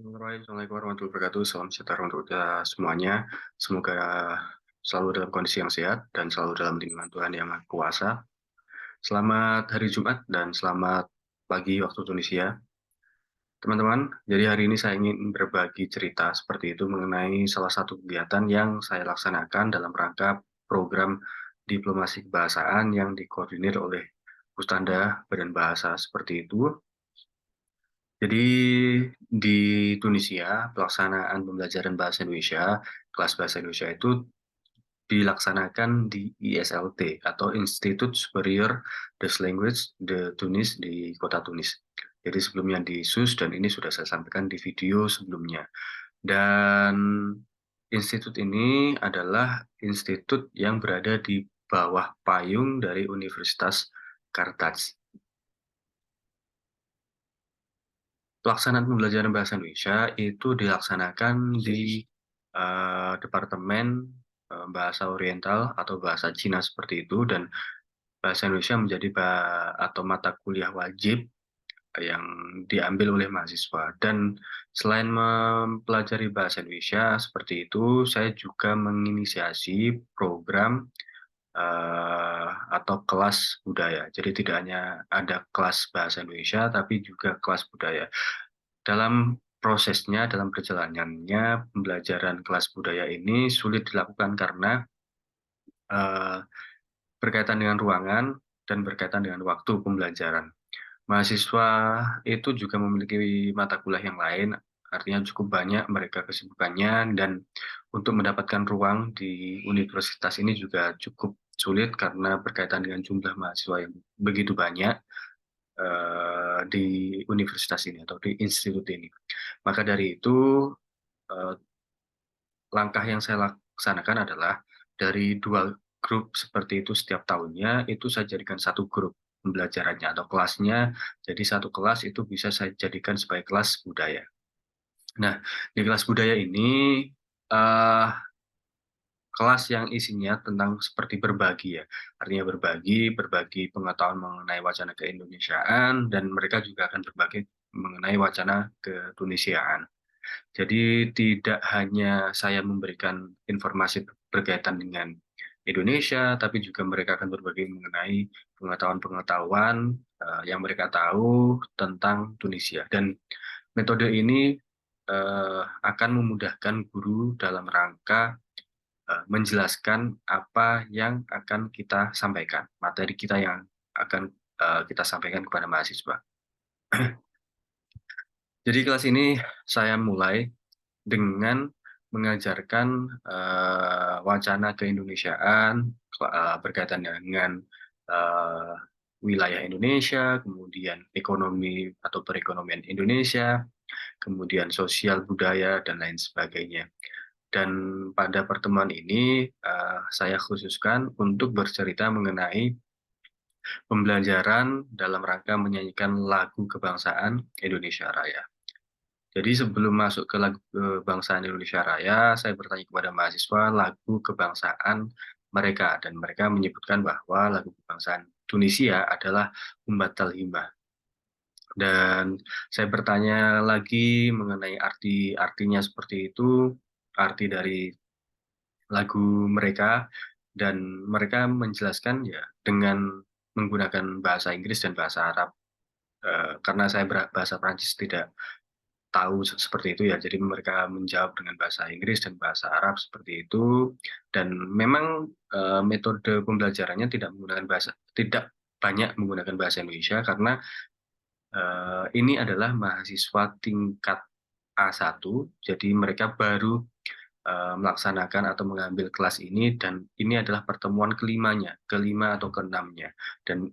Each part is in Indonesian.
Assalamualaikum warahmatullahi wabarakatuh. Salam sejahtera untuk kita semuanya. Semoga selalu dalam kondisi yang sehat dan selalu dalam lindungan Tuhan Yang Maha Kuasa. Selamat hari Jumat dan selamat pagi waktu Indonesia. Teman-teman, jadi hari ini saya ingin berbagi cerita seperti itu mengenai salah satu kegiatan yang saya laksanakan dalam rangka program diplomasi kebahasaan yang dikoordinir oleh Pustanda Badan Bahasa seperti itu. Jadi di Tunisia, pelaksanaan pembelajaran bahasa Indonesia, kelas bahasa Indonesia itu dilaksanakan di ISLT atau Institut Superior des Languages de Tunis di kota Tunis. Jadi sebelumnya di SUS dan ini sudah saya sampaikan di video sebelumnya. Dan institut ini adalah institut yang berada di bawah payung dari Universitas Carthage. Pelaksanaan pembelajaran bahasa Indonesia itu dilaksanakan di Departemen Bahasa Oriental atau Bahasa Cina seperti itu, dan bahasa Indonesia menjadi atau mata kuliah wajib yang diambil oleh mahasiswa. Dan selain mempelajari bahasa Indonesia seperti itu, saya juga menginisiasi program atau kelas budaya. Jadi tidak hanya ada kelas bahasa Indonesia, tapi juga kelas budaya. Dalam prosesnya, dalam perjalanannya, pembelajaran kelas budaya ini sulit dilakukan karena eh, berkaitan dengan ruangan dan berkaitan dengan waktu pembelajaran. Mahasiswa itu juga memiliki mata kuliah yang lain, artinya cukup banyak mereka kesibukannya, dan untuk mendapatkan ruang di universitas ini juga cukup sulit karena berkaitan dengan jumlah mahasiswa yang begitu banyak di universitas ini atau di institut ini. Maka dari itu, eh, langkah yang saya laksanakan adalah dari dua grup seperti itu setiap tahunnya, itu saya jadikan satu grup pembelajarannya atau kelasnya. Jadi satu kelas itu bisa saya jadikan sebagai kelas budaya. Nah, di kelas budaya ini, eh, kelas yang isinya tentang seperti berbagi ya. Artinya berbagi pengetahuan mengenai wacana keindonesiaan, dan mereka juga akan berbagi mengenai wacana ketunisiaan. Jadi tidak hanya saya memberikan informasi berkaitan dengan Indonesia, tapi juga mereka akan berbagi mengenai pengetahuan-pengetahuan yang mereka tahu tentang Tunisia. Dan metode ini akan memudahkan guru dalam rangka menjelaskan apa yang akan kita sampaikan, materi kita yang akan kita sampaikan kepada mahasiswa. Jadi kelas ini saya mulai dengan mengajarkan wacana keindonesiaan berkaitan dengan eh, wilayah Indonesia, kemudian ekonomi atau perekonomian Indonesia, kemudian sosial budaya dan lain sebagainya. Dan pada pertemuan ini saya khususkan untuk bercerita mengenai pembelajaran dalam rangka menyanyikan lagu kebangsaan Indonesia Raya. Jadi sebelum masuk ke lagu kebangsaan Indonesia Raya, saya bertanya kepada mahasiswa lagu kebangsaan mereka, dan mereka menyebutkan bahwa lagu kebangsaan Tunisia adalah Umbatal Himbah. Dan saya bertanya lagi mengenai artinya seperti itu, arti dari lagu mereka, dan mereka menjelaskan ya dengan menggunakan bahasa Inggris dan bahasa Arab. Karena saya bahasa Prancis tidak tahu seperti itu ya. Jadi mereka menjawab dengan bahasa Inggris dan bahasa Arab seperti itu. Dan memang metode pembelajarannya tidak banyak menggunakan bahasa Indonesia karena ini adalah mahasiswa tingkat A1. Jadi mereka baru melaksanakan atau mengambil kelas ini, dan ini adalah pertemuan kelimanya, kelima atau keenamnya. Dan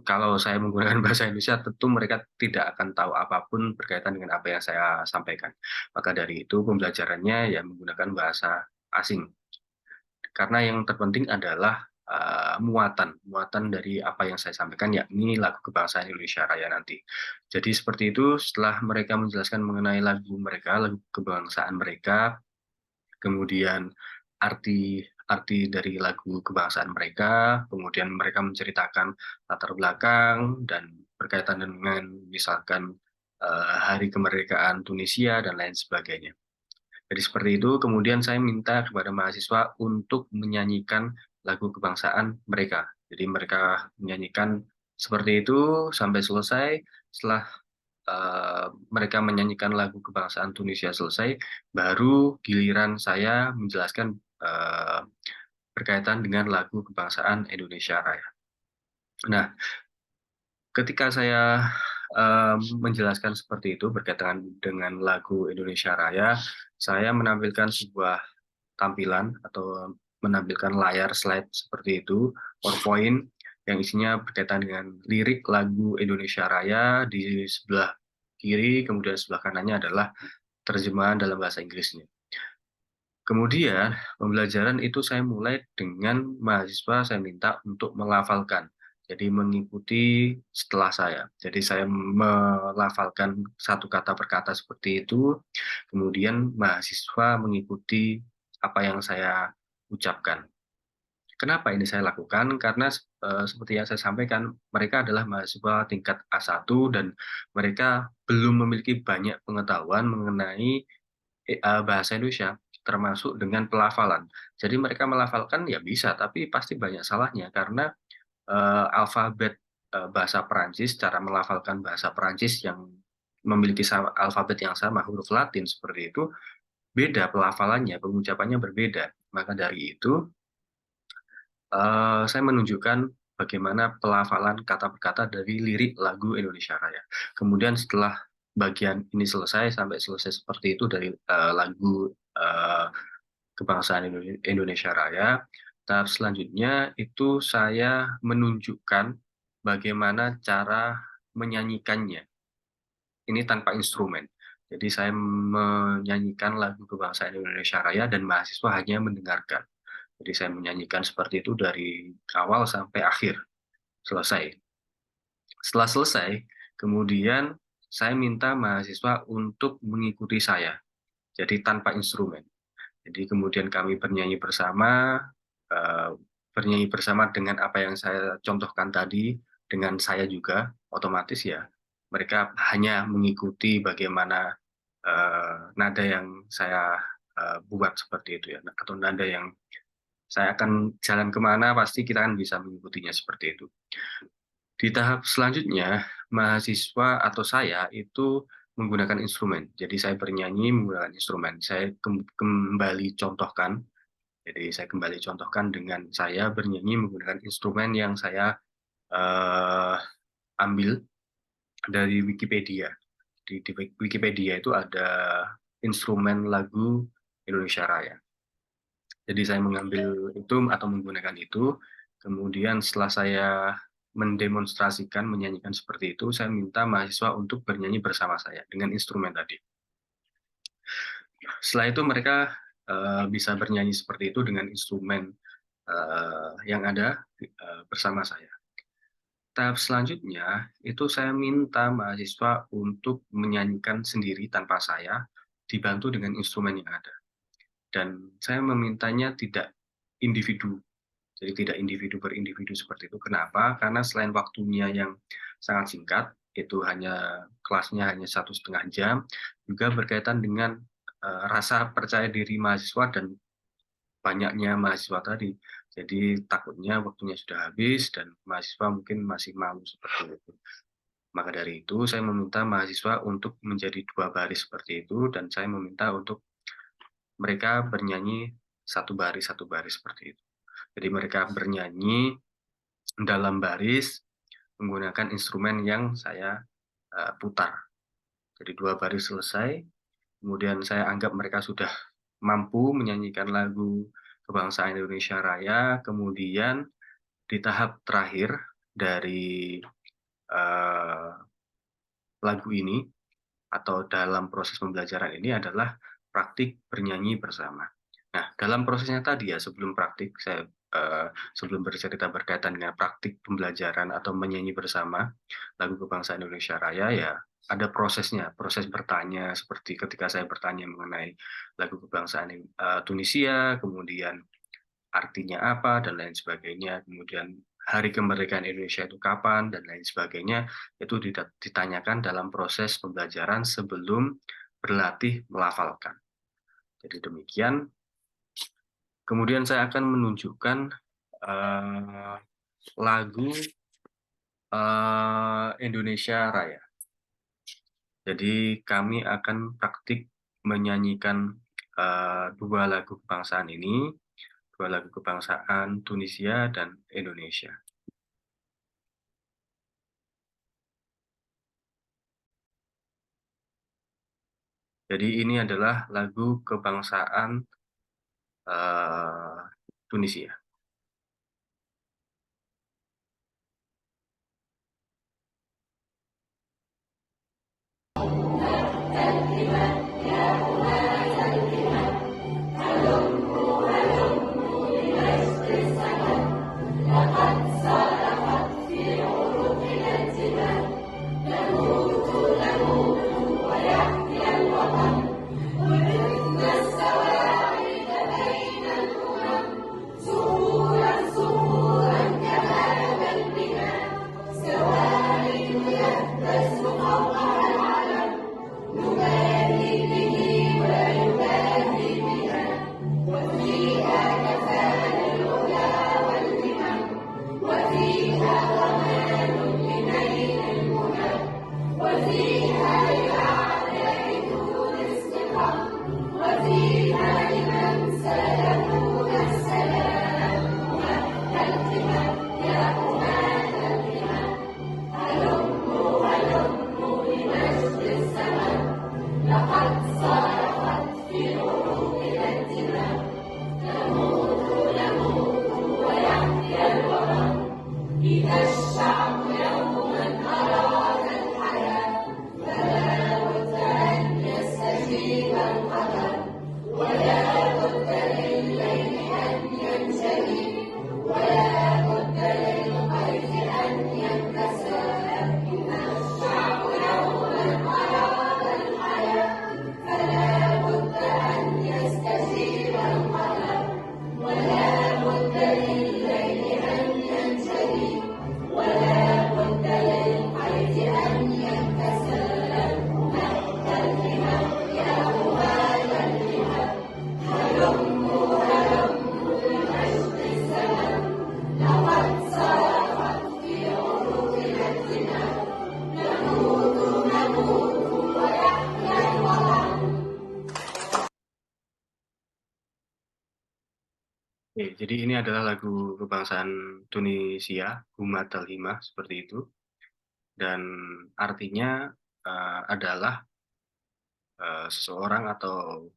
kalau saya menggunakan bahasa Indonesia, tentu mereka tidak akan tahu apapun berkaitan dengan apa yang saya sampaikan. Maka dari itu pembelajarannya ya menggunakan bahasa asing. Karena yang terpenting adalah muatan dari apa yang saya sampaikan, yakni lagu kebangsaan Indonesia Raya nanti. Jadi seperti itu, setelah mereka menjelaskan mengenai lagu mereka, lagu kebangsaan mereka, kemudian arti arti dari lagu kebangsaan mereka, kemudian mereka menceritakan latar belakang dan berkaitan dengan misalkan hari kemerdekaan Tunisia dan lain sebagainya. Jadi seperti itu, kemudian saya minta kepada mahasiswa untuk menyanyikan lagu kebangsaan mereka. Jadi mereka menyanyikan seperti itu sampai selesai. Setelah mereka menyanyikan lagu kebangsaan Tunisia selesai, baru giliran saya menjelaskan berkaitan dengan lagu kebangsaan Indonesia Raya. Nah, ketika saya menjelaskan seperti itu berkaitan dengan lagu Indonesia Raya, saya menampilkan sebuah tampilan atau menampilkan layar slide seperti itu, PowerPoint yang isinya berkaitan dengan lirik lagu Indonesia Raya di sebelah kiri, kemudian sebelah kanannya adalah terjemahan dalam bahasa Inggrisnya. Kemudian pembelajaran itu saya mulai dengan mahasiswa saya minta untuk melafalkan. Jadi mengikuti setelah saya. Jadi saya melafalkan satu kata per kata seperti itu, kemudian mahasiswa mengikuti apa yang saya ucapkan. Kenapa ini saya lakukan? Karena seperti yang saya sampaikan, mereka adalah mahasiswa tingkat A1 dan mereka belum memiliki banyak pengetahuan mengenai bahasa Indonesia, termasuk dengan pelafalan. Jadi mereka melafalkan ya bisa, tapi pasti banyak salahnya karena alfabet bahasa Perancis, cara melafalkan bahasa Perancis yang memiliki alfabet yang sama, huruf Latin seperti itu, beda pelafalannya, pengucapannya berbeda. Maka dari itu, saya menunjukkan bagaimana pelafalan kata per kata dari lirik lagu Indonesia Raya. Kemudian setelah bagian ini selesai, sampai selesai seperti itu dari lagu kebangsaan Indonesia Raya, tahap selanjutnya itu saya menunjukkan bagaimana cara menyanyikannya. Ini tanpa instrumen. Jadi saya menyanyikan lagu kebangsaan Indonesia Raya dan mahasiswa hanya mendengarkan. Jadi saya menyanyikan seperti itu dari awal sampai akhir, selesai. Setelah selesai, kemudian saya minta mahasiswa untuk mengikuti saya, jadi tanpa instrumen. Jadi kemudian kami bernyanyi bersama, eh, bernyanyi bersama dengan apa yang saya contohkan tadi, dengan saya juga, otomatis ya, mereka hanya mengikuti bagaimana nada yang saya buat seperti itu ya, atau nada yang saya akan jalan kemana, pasti kita kan bisa mengikutinya seperti itu. Di tahap selanjutnya, mahasiswa atau saya itu menggunakan instrumen. Jadi saya bernyanyi menggunakan instrumen. Saya kembali contohkan, jadi saya kembali contohkan dengan saya bernyanyi menggunakan instrumen yang saya eh, ambil dari Wikipedia. Di Wikipedia itu ada instrumen lagu Indonesia Raya. Jadi saya mengambil itu atau menggunakan itu, kemudian setelah saya mendemonstrasikan, menyanyikan seperti itu, saya minta mahasiswa untuk bernyanyi bersama saya dengan instrumen tadi. Setelah itu mereka bisa bernyanyi seperti itu dengan instrumen yang ada bersama saya. Tahap selanjutnya, itu saya minta mahasiswa untuk menyanyikan sendiri tanpa saya, dibantu dengan instrumen yang ada. Dan saya memintanya tidak individu. Jadi tidak individu berindividu seperti itu. Kenapa? Karena selain waktunya yang sangat singkat, itu hanya kelasnya hanya 1,5 jam, juga berkaitan dengan rasa percaya diri mahasiswa dan banyaknya mahasiswa tadi. Jadi takutnya waktunya sudah habis dan mahasiswa mungkin masih malu seperti itu. Maka dari itu saya meminta mahasiswa untuk menjadi 2 baris seperti itu dan saya meminta untuk mereka bernyanyi satu baris seperti itu. Jadi mereka bernyanyi dalam baris menggunakan instrumen yang saya putar. Jadi 2 baris selesai, kemudian saya anggap mereka sudah mampu menyanyikan lagu kebangsaan Indonesia Raya, kemudian di tahap terakhir dari uh, lagu ini atau dalam proses pembelajaran ini adalah praktik bernyanyi bersama. Nah, dalam prosesnya tadi ya, sebelum praktik, saya sebelum bercerita berkaitan dengan praktik pembelajaran atau menyanyi bersama lagu kebangsaan Indonesia Raya, ya ada prosesnya, proses bertanya seperti ketika saya bertanya mengenai lagu kebangsaan Tunisia, kemudian artinya apa dan lain sebagainya, kemudian hari kemerdekaan Indonesia itu kapan, dan lain sebagainya, itu ditanyakan dalam proses pembelajaran sebelum berlatih melafalkan. Jadi demikian. Kemudian saya akan menunjukkan lagu Indonesia Raya. Jadi kami akan praktik menyanyikan dua lagu kebangsaan ini, dua lagu kebangsaan Tunisia dan Indonesia. Jadi ini adalah lagu kebangsaan Tunisia. Oke, jadi ini adalah lagu kebangsaan Tunisia, Humatal Himah, seperti itu. Dan artinya adalah seseorang atau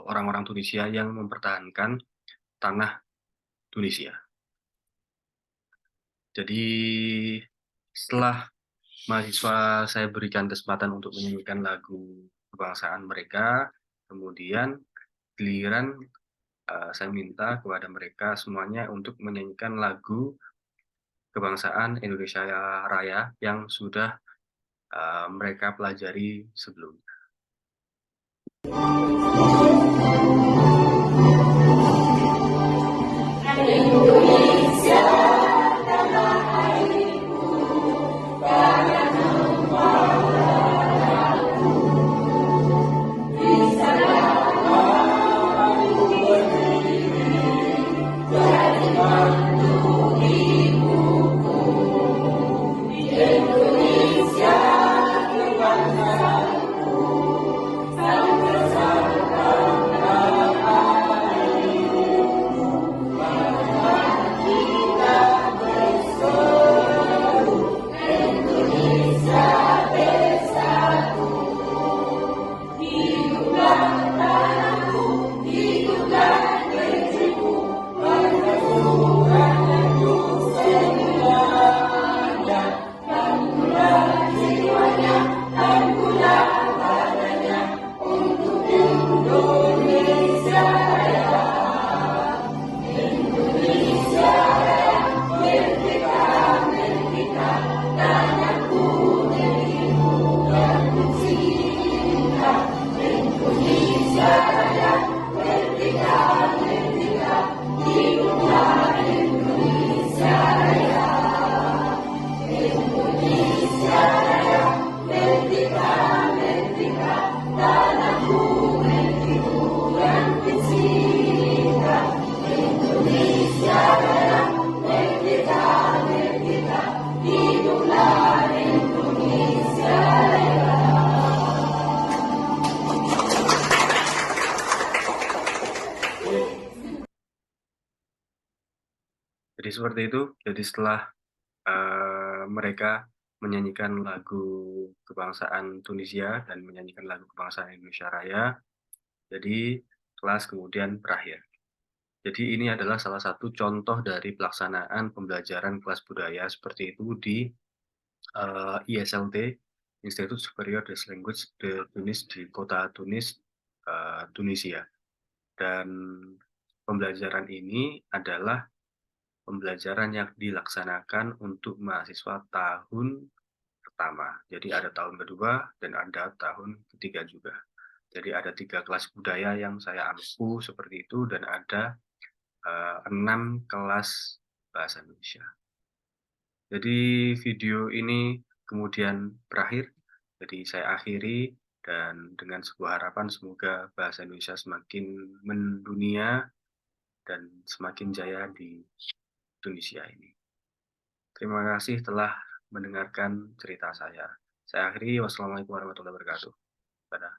orang-orang Tunisia yang mempertahankan tanah Tunisia. Jadi setelah mahasiswa saya berikan kesempatan untuk menyanyikan lagu kebangsaan mereka, kemudian giliran saya minta kepada mereka semuanya untuk menyanyikan lagu kebangsaan Indonesia Raya yang sudah mereka pelajari sebelumnya. Indonesia, kebangsaanku. Jadi seperti itu. Jadi setelah mereka menyanyikan lagu kebangsaan Tunisia dan menyanyikan lagu kebangsaan Indonesia Raya, jadi kelas kemudian berakhir. Jadi ini adalah salah satu contoh dari pelaksanaan pembelajaran kelas budaya seperti itu di ISLT, Institut Superior des Langues de Tunis di kota Tunis, Tunisia. Dan pembelajaran ini adalah pembelajaran yang dilaksanakan untuk mahasiswa tahun pertama. Jadi ada tahun kedua dan ada tahun ketiga juga. Jadi ada 3 kelas budaya yang saya ampu seperti itu dan ada 6 kelas bahasa Indonesia. Jadi video ini kemudian berakhir, jadi saya akhiri dan dengan sebuah harapan semoga bahasa Indonesia semakin mendunia dan semakin jaya di Tunisia ini. Terima kasih telah mendengarkan cerita saya. Saya akhiri, wassalamualaikum warahmatullahi wabarakatuh. Dadah.